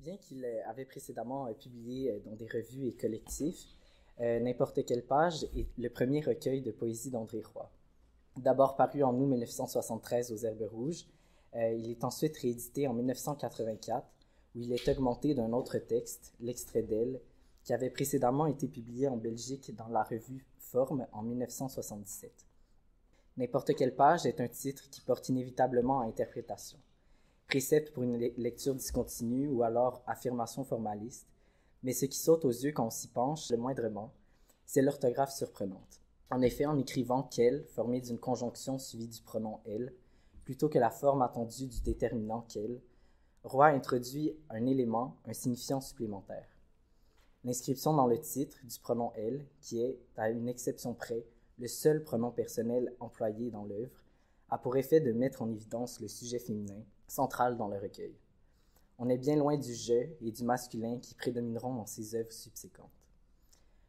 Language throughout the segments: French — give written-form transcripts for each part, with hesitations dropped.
Bien qu'il avait précédemment publié dans des revues et collectifs, N'importe quelle page est le premier recueil de poésie d'André Roy. D'abord paru en août 1973 aux Herbes Rouges, il est ensuite réédité en 1984, où il est augmenté d'un autre texte, L'extrait d'elle, qui avait précédemment été publié en Belgique dans la revue Forme en 1977. N'importe quelle page est un titre qui porte inévitablement à interprétation. Précepte pour une lecture discontinue ou alors affirmation formaliste, mais ce qui saute aux yeux quand on s'y penche le moindrement, c'est l'orthographe surprenante. En effet, en écrivant qu'elle, formé d'une conjonction suivie du pronom elle, plutôt que la forme attendue du déterminant qu'elle, Roy introduit un élément, un signifiant supplémentaire. L'inscription dans le titre du pronom elle, qui est, à une exception près, le seul pronom personnel employé dans l'œuvre, a pour effet de mettre en évidence le sujet féminin, central dans le recueil. On est bien loin du « je » et du masculin qui prédomineront dans ses œuvres subséquentes.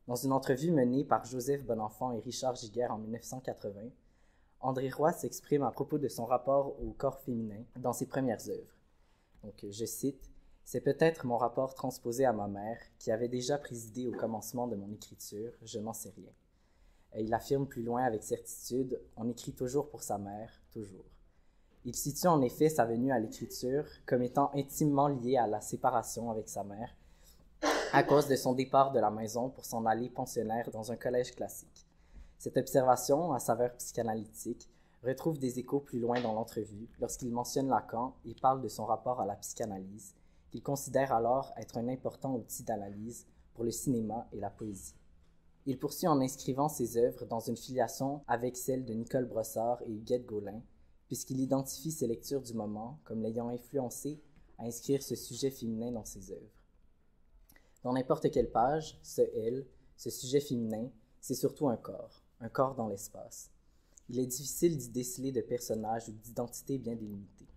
Dans une entrevue menée par Joseph Bonenfant et Richard Giguère en 1980, André Roy s'exprime à propos de son rapport au corps féminin dans ses premières œuvres. Donc, je cite, « C'est peut-être mon rapport transposé à ma mère, qui avait déjà présidé au commencement de mon écriture, je n'en sais rien. » Et il affirme plus loin avec certitude, « On écrit toujours pour sa mère, toujours. » Il situe en effet sa venue à l'écriture comme étant intimement liée à la séparation avec sa mère, à cause de son départ de la maison pour s'en aller pensionnaire dans un collège classique. Cette observation, à saveur psychanalytique, retrouve des échos plus loin dans l'entrevue, lorsqu'il mentionne Lacan et parle de son rapport à la psychanalyse, qu'il considère alors être un important outil d'analyse pour le cinéma et la poésie. Il poursuit en inscrivant ses œuvres dans une filiation avec celle de Nicole Brossard et Huguette Gaulin, puisqu'il identifie ses lectures du moment comme l'ayant influencé à inscrire ce sujet féminin dans ses œuvres. Dans n'importe quelle page, ce « elle », ce sujet féminin, c'est surtout un corps dans l'espace. Il est difficile d'y déceler de personnages ou d'identité bien délimitée.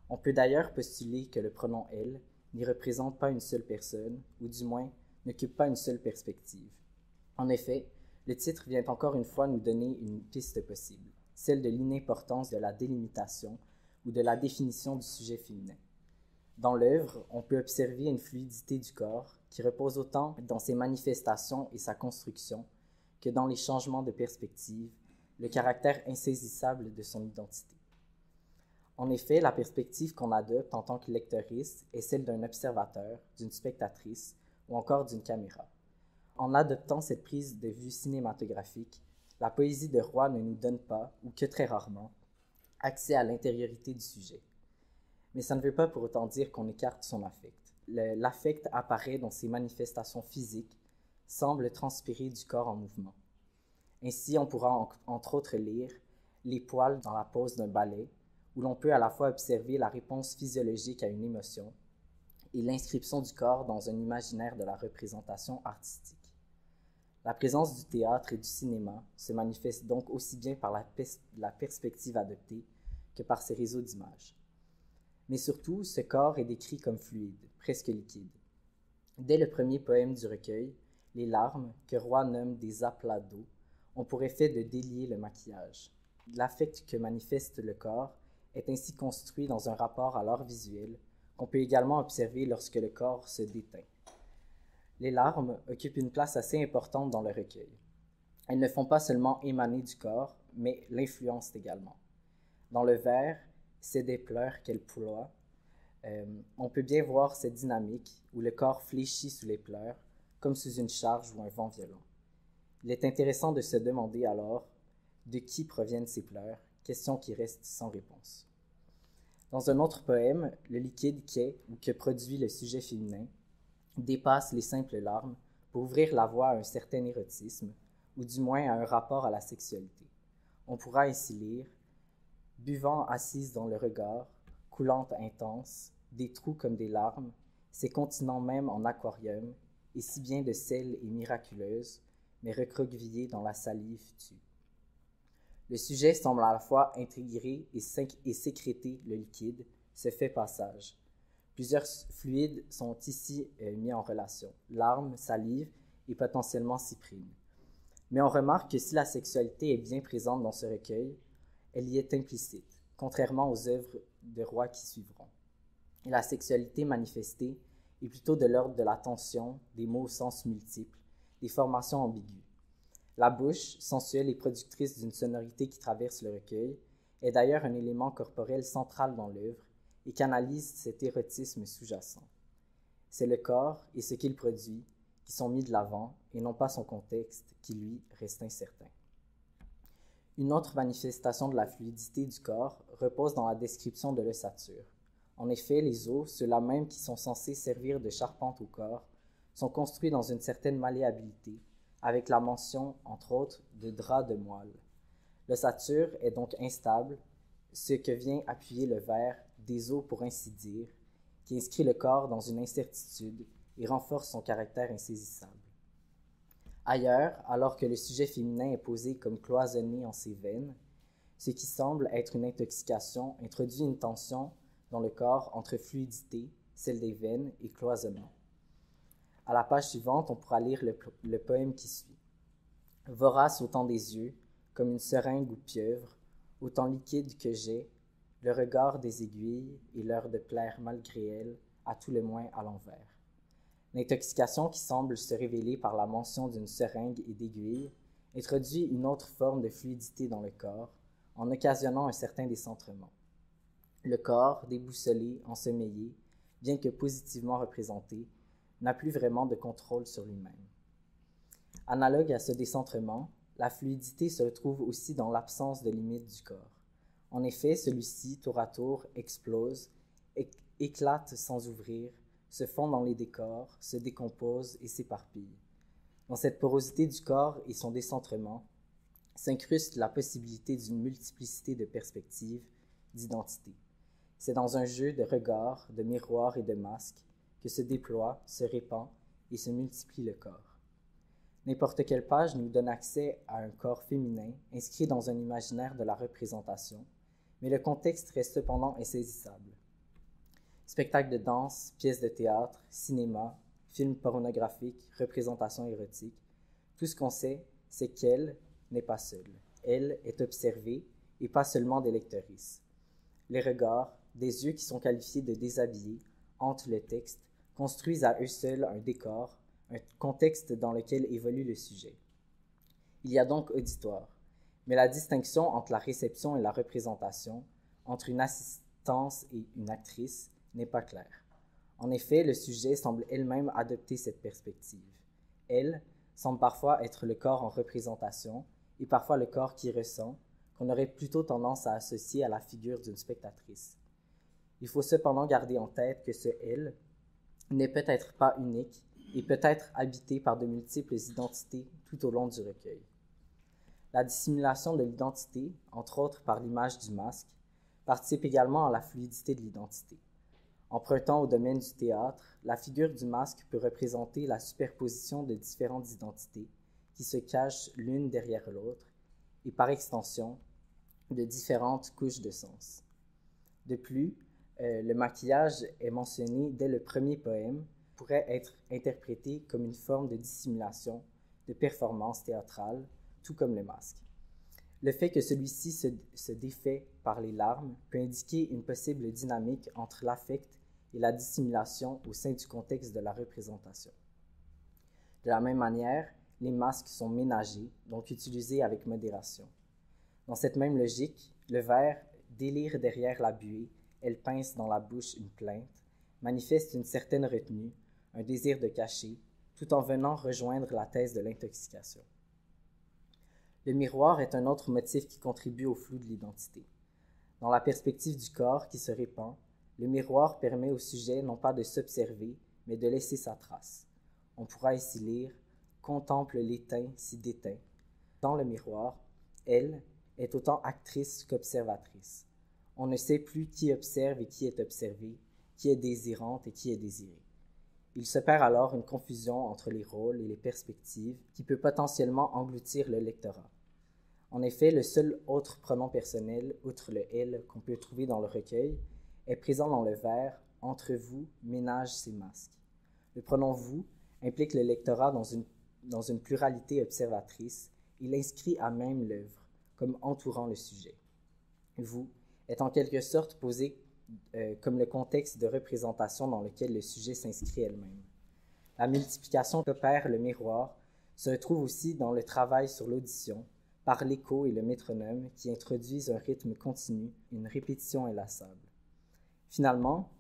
On peut d'ailleurs postuler que le pronom « elle » n'y représente pas une seule personne, ou du moins n'occupe pas une seule perspective. En effet, le titre vient encore une fois nous donner une piste possible, celle de l'inimportance de la délimitation ou de la définition du sujet féminin. Dans l'œuvre, on peut observer une fluidité du corps qui repose autant dans ses manifestations et sa construction que dans les changements de perspective, le caractère insaisissable de son identité. En effet, la perspective qu'on adopte en tant que lectrice est celle d'un observateur, d'une spectatrice ou encore d'une caméra. En adoptant cette prise de vue cinématographique, la poésie de Roy ne nous donne pas, ou que très rarement, accès à l'intériorité du sujet. Mais ça ne veut pas pour autant dire qu'on écarte son affect. L'affect apparaît dans ses manifestations physiques, semble transpirer du corps en mouvement. Ainsi, on pourra entre autres lire les poils dans la pose d'un ballet, où l'on peut à la fois observer la réponse physiologique à une émotion et l'inscription du corps dans un imaginaire de la représentation artistique. La présence du théâtre et du cinéma se manifeste donc aussi bien par la perspective adoptée que par ses réseaux d'images. Mais surtout, ce corps est décrit comme fluide, presque liquide. Dès le premier poème du recueil, Les larmes, que Roy nomme des aplats d'eau, ont pour effet de délier le maquillage. L'affect que manifeste le corps est ainsi construit dans un rapport à l'art visuel qu'on peut également observer lorsque le corps se déteint. Les larmes occupent une place assez importante dans le recueil. Elles ne font pas seulement émaner du corps, mais l'influencent également. Dans le vers, c'est des pleurs qu'elle ploie. On peut bien voir cette dynamique où le corps fléchit sous les pleurs, comme sous une charge ou un vent violent. Il est intéressant de se demander alors de qui proviennent ces pleurs, question qui reste sans réponse. Dans un autre poème, le liquide qu'est ou que produit le sujet féminin dépasse les simples larmes pour ouvrir la voie à un certain érotisme, ou du moins à un rapport à la sexualité. On pourra ainsi lire « Buvant assise dans le regard, coulante intense, des trous comme des larmes, ces continents même en aquarium, et si bien de sel et miraculeuse, mais recroquevillée dans la salive tue. » Le sujet semble à la fois intégrer et sécréter le liquide, ce fait passage. Plusieurs fluides sont ici mis en relation, larmes, salive et potentiellement cyprine. Mais on remarque que si la sexualité est bien présente dans ce recueil, elle y est implicite, contrairement aux œuvres de Roy qui suivront. et la sexualité manifestée est plutôt de l'ordre de la tension, des mots au sens multiple, des formations ambiguës. La bouche, sensuelle et productrice d'une sonorité qui traverse le recueil, est d'ailleurs un élément corporel central dans l'œuvre et canalise cet érotisme sous-jacent. C'est le corps et ce qu'il produit qui sont mis de l'avant et non pas son contexte qui, lui, reste incertain. Une autre manifestation de la fluidité du corps repose dans la description de l'ossature. En effet, les os, ceux-là même qui sont censés servir de charpente au corps, sont construits dans une certaine malléabilité, avec la mention, entre autres, de draps de moelle. L'ossature est donc instable, ce que vient appuyer le verre des os pour ainsi dire, qui inscrit le corps dans une incertitude et renforce son caractère insaisissable. Ailleurs, alors que le sujet féminin est posé comme cloisonné en ses veines, ce qui semble être une intoxication introduit une tension dans le corps entre fluidité, celle des veines, et cloisonnement. À la page suivante, on pourra lire le poème qui suit. Vorace autant des yeux, comme une seringue ou pieuvre, autant liquide que j'ai, le regard des aiguilles et l'heure de plaire malgré elles, à tout le moins à l'envers. L'intoxication qui semble se révéler par la mention d'une seringue et d'aiguilles introduit une autre forme de fluidité dans le corps, en occasionnant un certain décentrement. Le corps, déboussolé, ensommeillé, bien que positivement représenté, n'a plus vraiment de contrôle sur lui-même. Analogue à ce décentrement, la fluidité se retrouve aussi dans l'absence de limite du corps. En effet, celui-ci, tour à tour, explose, éclate sans ouvrir, se fond dans les décors, se décompose et s'éparpille. Dans cette porosité du corps et son décentrement, s'incruste la possibilité d'une multiplicité de perspectives, d'identités. C'est dans un jeu de regards, de miroirs et de masques que se déploie, se répand et se multiplie le corps. N'importe quelle page nous donne accès à un corps féminin inscrit dans un imaginaire de la représentation, mais le contexte reste cependant insaisissable. Spectacles de danse, pièces de théâtre, cinéma, films pornographiques, représentations érotiques, tout ce qu'on sait, c'est qu'elle n'est pas seule. Elle est observée et pas seulement des lectrices. Les regards, des yeux qui sont qualifiés de déshabillés, hantent le texte, construisent à eux seuls un décor, un contexte dans lequel évolue le sujet. Il y a donc auditoire, mais la distinction entre la réception et la représentation, entre une assistance et une actrice, n'est pas claire. En effet, le sujet semble elle-même adopter cette perspective. Elle semble parfois être le corps en représentation et parfois le corps qui ressent, qu'on aurait plutôt tendance à associer à la figure d'une spectatrice. Il faut cependant garder en tête que ce « elle » n'est peut-être pas unique et peut être habité par de multiples identités tout au long du recueil. La dissimulation de l'identité, entre autres par l'image du masque, participe également à la fluidité de l'identité. Empruntant au domaine du théâtre, la figure du masque peut représenter la superposition de différentes identités qui se cachent l'une derrière l'autre et, par extension, de différentes couches de sens. De plus, le maquillage est mentionné dès le premier poème, pourrait être interprété comme une forme de dissimulation, de performance théâtrale, tout comme le masque. Le fait que celui-ci se défait par les larmes peut indiquer une possible dynamique entre l'affect et la dissimulation au sein du contexte de la représentation. De la même manière, les masques sont ménagés, donc utilisés avec modération. Dans cette même logique, le vers « délire derrière la buée, elle pince dans la bouche une plainte » manifeste une certaine retenue, un désir de cacher, tout en venant rejoindre la thèse de l'intoxication. Le miroir est un autre motif qui contribue au flou de l'identité. Dans la perspective du corps qui se répand, le miroir permet au sujet non pas de s'observer, mais de laisser sa trace. On pourra ici lire « Contemple l'éteint si déteint ». Dans le miroir, elle est autant actrice qu'observatrice. On ne sait plus qui observe et qui est observé, qui est désirante et qui est désiré. Il s'opère alors une confusion entre les rôles et les perspectives qui peut potentiellement engloutir le lectorat. En effet, le seul autre pronom personnel, outre le « elle » qu'on peut trouver dans le recueil, est présent dans le vers « Entre vous, ménage ces masques ». Le pronom « vous » implique le lectorat dans une pluralité observatrice et l'inscrit à même l'œuvre, comme entourant le sujet. « Vous » est en quelque sorte posé comme le contexte de représentation dans lequel le sujet s'inscrit elle-même. La multiplication qu'opère le miroir se retrouve aussi dans le travail sur l'audition, par l'écho et le métronome qui introduisent un rythme continu, une répétition inlassable. Finalement,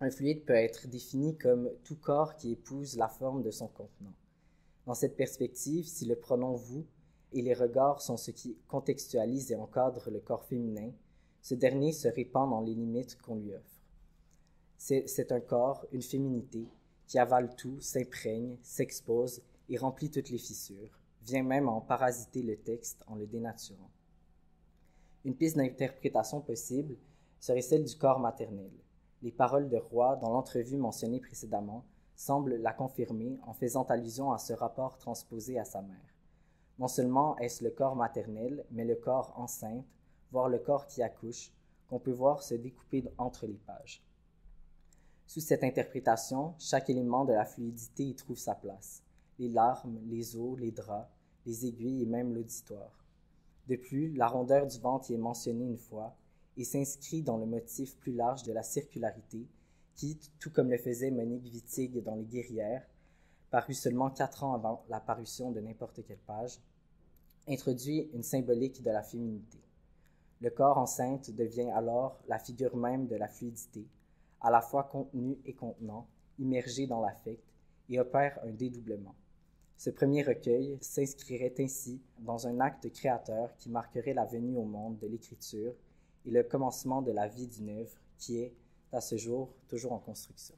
un fluide peut être défini comme tout corps qui épouse la forme de son contenant. Dans cette perspective, si le pronom « vous » et les regards sont ce qui contextualise et encadre le corps féminin, ce dernier se répand dans les limites qu'on lui offre. C'est un corps, une féminité, qui avale tout, s'imprègne, s'expose et remplit toutes les fissures, vient même en parasiter le texte en le dénaturant. Une piste d'interprétation possible serait celle du corps maternel. Les paroles de Roy, dans l'entrevue mentionnée précédemment, semblent la confirmer en faisant allusion à ce rapport transposé à sa mère. Non seulement est-ce le corps maternel, mais le corps enceinte, voire le corps qui accouche, qu'on peut voir se découper entre les pages. Sous cette interprétation, chaque élément de la fluidité y trouve sa place. Les larmes, les os, les draps, les aiguilles et même l'auditoire. De plus, la rondeur du ventre y est mentionnée une fois et s'inscrit dans le motif plus large de la circularité qui, tout comme le faisait Monique Wittig dans Les Guerrières, paru seulement 4 ans avant la parution de n'importe quelle page, introduit une symbolique de la féminité. Le corps enceinte devient alors la figure même de la fluidité, à la fois contenu et contenant, immergé dans l'affect, et opère un dédoublement. Ce premier recueil s'inscrirait ainsi dans un acte créateur qui marquerait la venue au monde de l'écriture et le commencement de la vie d'une œuvre qui est, à ce jour, toujours en construction.